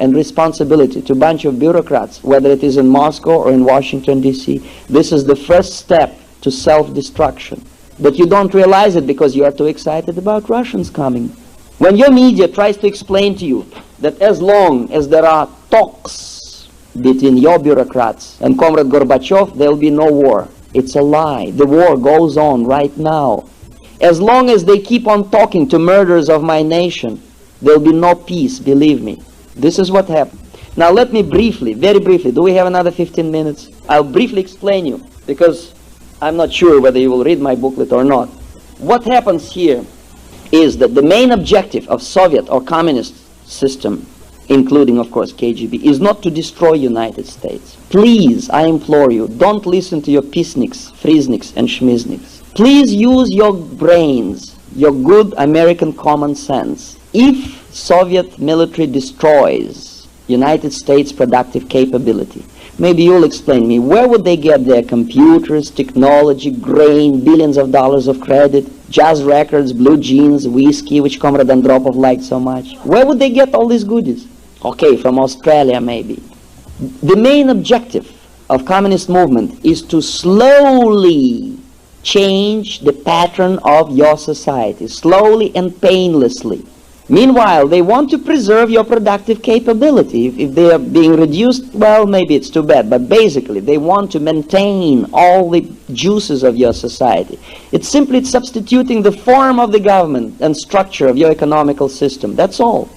and responsibility to a bunch of bureaucrats, whether it is in Moscow or in Washington, D.C., this is the first step to self-destruction. But you don't realize it because you are too excited about Russians coming. When your media tries to explain to you that as long as there are talks between your bureaucrats and Comrade Gorbachev, there will be no war. It's a lie. The war goes on right now. As long as they keep on talking to murderers of my nation, there will be no peace, believe me. This is what happened. Now let me briefly, very briefly, do we have another 15 minutes? I'll briefly explain you, because I'm not sure whether you will read my booklet or not. What happens here is that the main objective of Soviet or communist system, including, of course, KGB, is not to destroy United States. Please, I implore you, don't listen to your peaceniks, friesniks, and schmizniks. Please use your brains, your good American common sense. If Soviet military destroys United States productive capability, maybe you'll explain me, where would they get their computers, technology, grain, billions of dollars of credit, jazz records, blue jeans, whiskey, which Comrade Andropov liked so much? Where would they get all these goodies? Okay, from Australia maybe. The main objective of communist movement is to slowly change the pattern of your society, slowly and painlessly. Meanwhile, they want to preserve your productive capability. If they are being reduced, well, maybe it's too bad, but basically they want to maintain all the juices of your society. It's simply substituting the form of the government and structure of your economical system. That's all.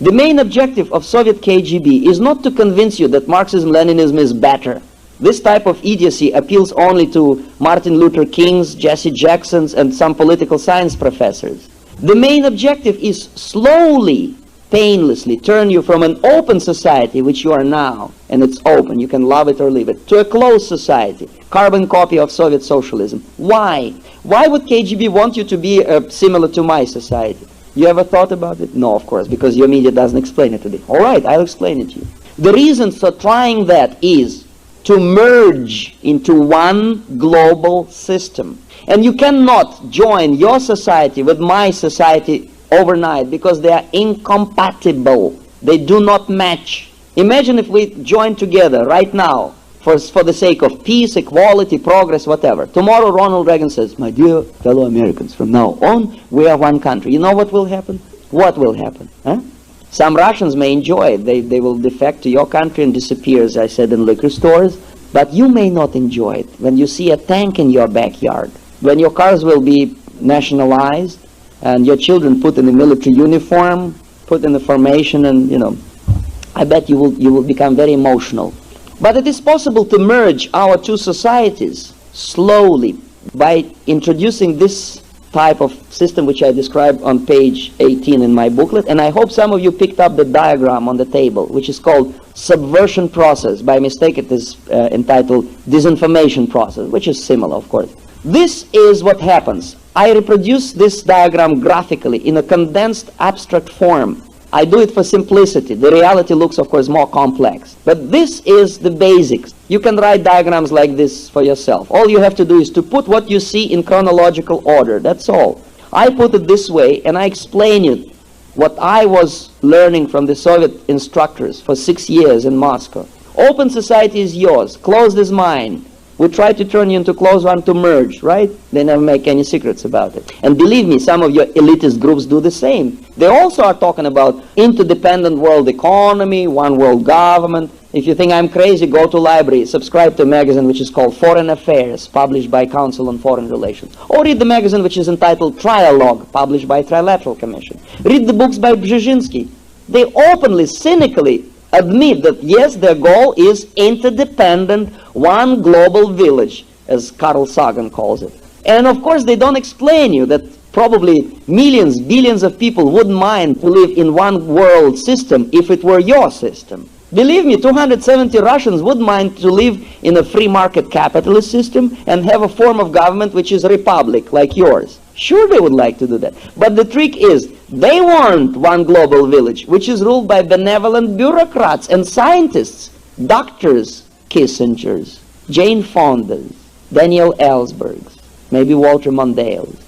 The main objective of Soviet KGB is not to convince you that Marxism-Leninism is better. This type of idiocy appeals only to Martin Luther King's, Jesse Jackson's, and some political science professors. The main objective is slowly, painlessly turn you from an open society, which you are now, and it's open, you can love it or leave it, to a closed society, carbon copy of Soviet socialism. Why? Why would KGB want you to be similar to my society? You ever thought about it? No, of course, because your media doesn't explain it today. All right, I'll explain it to you. The reason for trying that is to merge into one global system. And you cannot join your society with my society overnight because they are incompatible. They do not match. Imagine if we join together right now for the sake of peace, equality, progress, whatever. Tomorrow Ronald Reagan says, my dear fellow Americans, from now on we are one country. You know what will happen? What will happen? Huh? Some Russians may enjoy it. They will defect to your country and disappear, as I said, in liquor stores. But you may not enjoy it when you see a tank in your backyard, when your cars will be nationalized and your children put in a military uniform, put in the formation, and, you know, I bet you will become very emotional. But it is possible to merge our two societies slowly by introducing this type of system which I described on page 18 in my booklet, and I hope some of you picked up the diagram on the table, which is called subversion process. By mistake it is entitled disinformation process, which is similar, of course. This is what happens. I reproduce this diagram graphically in a condensed abstract form. I do it for simplicity. The reality looks, of course, more complex. But this is the basics. You can write diagrams like this for yourself. All you have to do is to put what you see in chronological order. That's all. I put it this way, and I explain it, what I was learning from the Soviet instructors for 6 years in Moscow. Open society is yours. Closed is mine. We try to turn you into closed one to merge, right? They never make any secrets about it. And believe me, some of your elitist groups do the same. They also are talking about interdependent world economy, one world government. If you think I'm crazy, go to library, subscribe to a magazine which is called Foreign Affairs, published by Council on Foreign Relations. Or read the magazine which is entitled Trialogue, published by Trilateral Commission. Read the books by Brzezinski. They openly, cynically admit that, yes, their goal is interdependent, one global village, as Carl Sagan calls it. And of course, they don't explain you that probably millions, billions of people wouldn't mind to live in one world system if it were your system. Believe me, 270 Russians wouldn't mind to live in a free market capitalist system and have a form of government which is a republic like yours. Sure, they would like to do that. But the trick is, they want one global village, which is ruled by benevolent bureaucrats and scientists, doctors, Kissingers, Jane Fondas, Daniel Ellsbergs, maybe Walter Mondale's.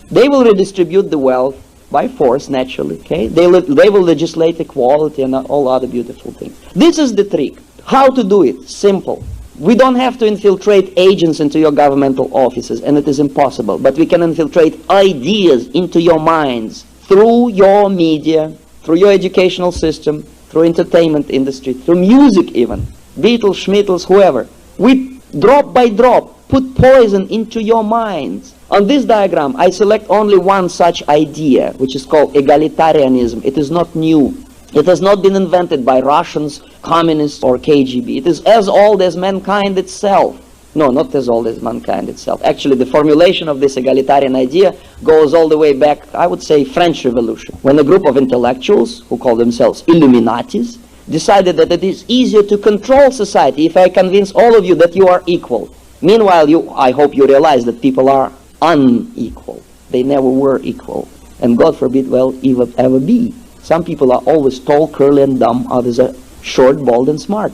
They will redistribute the wealth by force, naturally, okay? They will legislate equality and all other beautiful things. This is the trick. How to do it? Simple. We don't have to infiltrate agents into your governmental offices, and it is impossible, but we can infiltrate ideas into your minds through your media, through your educational system, through entertainment industry, through music even. Beatles, Schmittles, whoever. We, drop by drop, put poison into your minds. On this diagram, I select only one such idea, which is called egalitarianism. It is not new. It has not been invented by Russians, communists, or KGB. It is as old as mankind itself. No, not as old as mankind itself. Actually, the formulation of this egalitarian idea goes all the way back, I would say, French Revolution, when a group of intellectuals, who call themselves Illuminatis, decided that it is easier to control society if I convince all of you that you are equal. Meanwhile, I hope you realize that people are unequal. They never were equal. And God forbid, will ever be. Some people are always tall, curly, and dumb. Others are short, bald, and smart.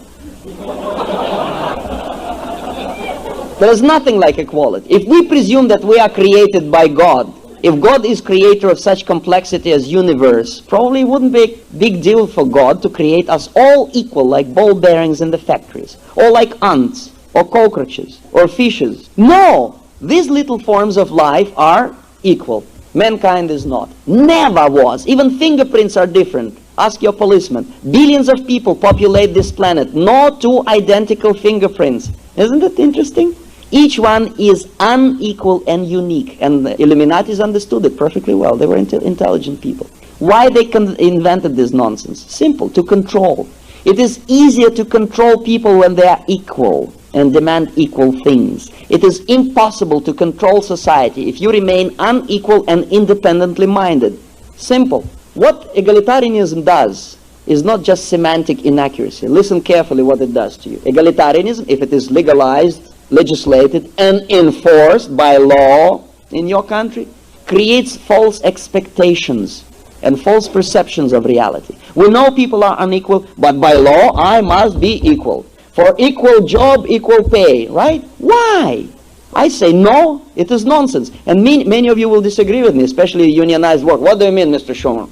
There is nothing like equality. If we presume that we are created by God, if God is creator of such complexity as universe, probably it wouldn't be a big deal for God to create us all equal, like ball bearings in the factories, or like ants, or cockroaches, or fishes. No! These little forms of life are equal. Mankind is not. Never was. Even fingerprints are different. Ask your policeman. Billions of people populate this planet. No two identical fingerprints. Isn't it interesting? Each one is unequal and unique. And the Illuminatis understood it perfectly well. They were intelligent people. Why they invented this nonsense? Simple. To control. It is easier to control people when they are equal and demand equal things. It is impossible to control society if you remain unequal and independently minded. Simple. What egalitarianism does is not just semantic inaccuracy. Listen carefully what it does to you. Egalitarianism, if it is legalized, legislated, and enforced by law in your country, creates false expectations and false perceptions of reality. We know people are unequal, but by law I must be equal. For equal job, equal pay, right? Why? I say no, it is nonsense. And many of you will disagree with me, especially unionized work. What do you mean, Mr. Schuman?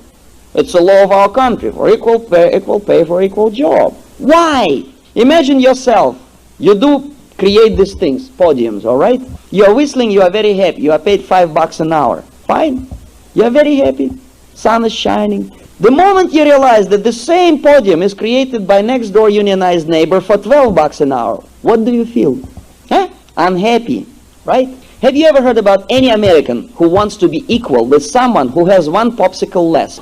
It's a law of our country, for equal pay for equal job. Why? Imagine yourself, you do create these things, podiums, all right? You are whistling, you are very happy, you are paid $5 an hour. Fine, you are very happy, sun is shining. The moment you realize that the same podium is created by next door unionized neighbor for $12 an hour, what do you feel? Huh? Unhappy, right? Have you ever heard about any American who wants to be equal with someone who has one popsicle less?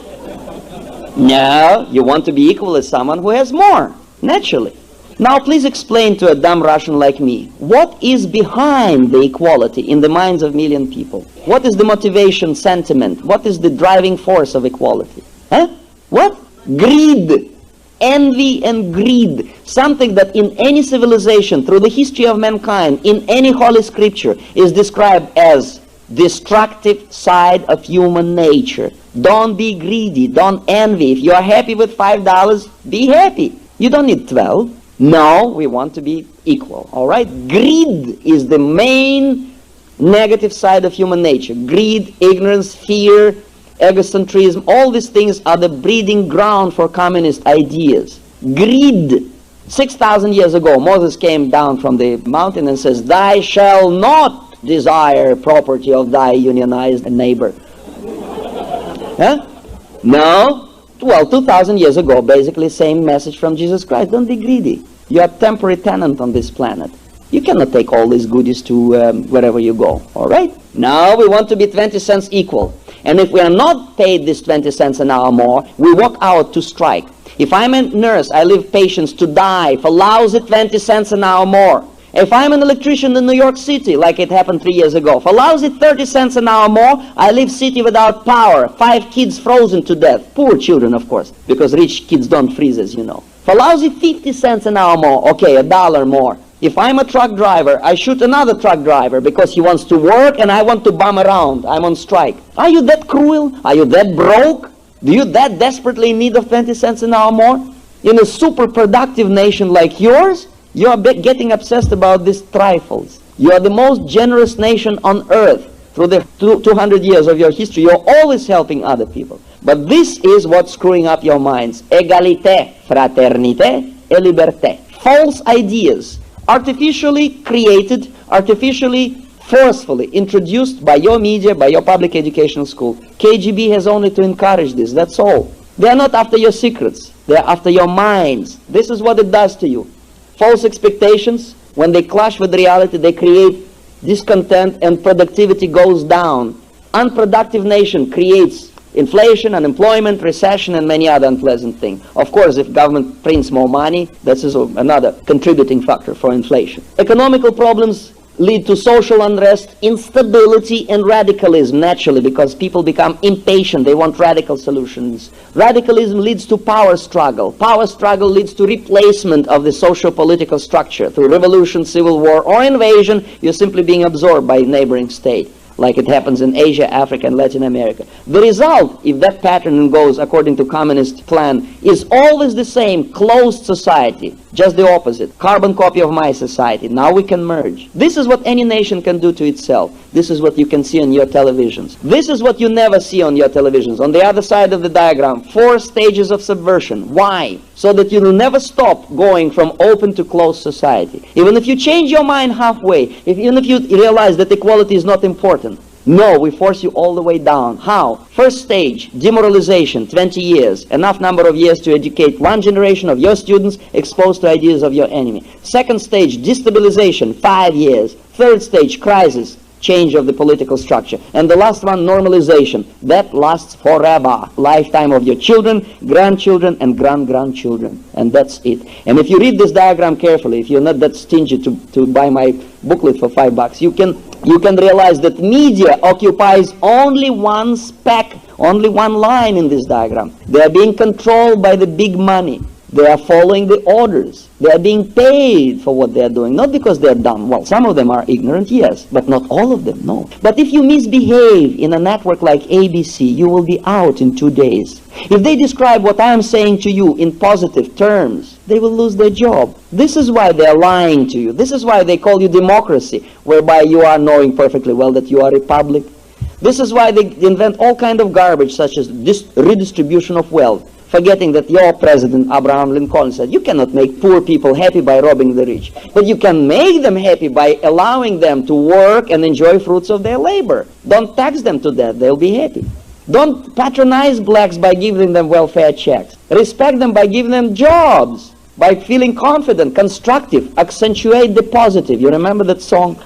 No, you want to be equal with someone who has more, naturally. Now please explain to a dumb Russian like me, what is behind the equality in the minds of million people? What is the motivation, sentiment? What is the driving force of equality? Huh? What? Greed. Envy and greed. Something that in any civilization, through the history of mankind, in any holy scripture, is described as destructive side of human nature. Don't be greedy. Don't envy. If you are happy with $5, be happy. You don't need 12. No, we want to be equal. All right? Greed is the main negative side of human nature. Greed, ignorance, fear, egocentrism, all these things are the breeding ground for communist ideas. Greed. 6,000 years ago, Moses came down from the mountain and says, "Thou shalt not desire property of thy unionized neighbor." Huh? No? Well, 2,000 years ago, basically same message from Jesus Christ. Don't be greedy. You are temporary tenant on this planet. You cannot take all these goodies to wherever you go. All right? Now we want to be 20 cents equal. And if we are not paid this 20 cents an hour more, we walk out to strike. If I'm a nurse, I leave patients to die for lousy 20 cents an hour more. If I'm an electrician in New York City, like it happened 3 years ago, for lousy 30 cents an hour more, I leave city without power, 5 kids frozen to death. Poor children, of course, because rich kids don't freeze, as you know. For lousy 50 cents an hour more, okay, $1 more. If I'm a truck driver, I shoot another truck driver because he wants to work and I want to bum around. I'm on strike. Are you that cruel? Are you that broke? Do you that desperately in need of 20 cents an hour more? In a super productive nation like yours, you are getting obsessed about these trifles. You are the most generous nation on earth. through the 200 years of your history, you're always helping other people. But this is what's screwing up your minds. Égalité, fraternité, et liberté. False ideas, artificially created, artificially, forcefully introduced by your media, by your public educational school. KGB has only to encourage this, that's all. They are not after your secrets, they are after your minds. This is what it does to you. False expectations, when they clash with reality, they create discontent and productivity goes down. Unproductive nation creates inflation, unemployment, recession, and many other unpleasant things. Of course, if government prints more money, this is another contributing factor for inflation. Economical problems lead to social unrest, instability, and radicalism, naturally, because people become impatient. They want radical solutions. Radicalism leads to power struggle. Power struggle leads to replacement of the socio-political structure. Through revolution, civil war, or invasion, you're simply being absorbed by a neighboring state, like it happens in Asia, Africa, and Latin America. The result, if that pattern goes according to communist plan, is always the same: closed society. Just the opposite. Carbon copy of my society. Now we can merge. This is what any nation can do to itself. This is what you can see on your televisions. This is what you never see on your televisions. On the other side of the diagram, 4 stages of subversion. Why? So that you will never stop going from open to closed society. Even if you change your mind halfway, even if you realize that equality is not important, no, we force you all the way down. How? First stage, demoralization, 20 years. Enough number of years to educate one generation of your students exposed to ideas of your enemy. Second stage, destabilization, 5 years. Third stage, crisis, change of the political structure. And the last one, normalization. That lasts forever. Lifetime of your children, grandchildren, and grand-grandchildren. And that's it. And if you read this diagram carefully, if you're not that stingy to buy my booklet for $5, you can realize that media occupies only one speck, only one line in this diagram. They are being controlled by the big money. They are following the orders. They are being paid for what they are doing, not because they are dumb. Well, some of them are ignorant, yes, but not all of them, no. But if you misbehave in a network like ABC, you will be out in 2 days. If they describe what I am saying to you in positive terms, they will lose their job. This is why they are lying to you. This is why they call you democracy, whereby you are knowing perfectly well that you are a republic. This is why they invent all kind of garbage, such as this redistribution of wealth, forgetting that your president, Abraham Lincoln, said, you cannot make poor people happy by robbing the rich, but you can make them happy by allowing them to work and enjoy fruits of their labor. Don't tax them to death, they'll be happy. Don't patronize blacks by giving them welfare checks. Respect them by giving them jobs, by feeling confident, constructive, accentuate the positive. You remember that song,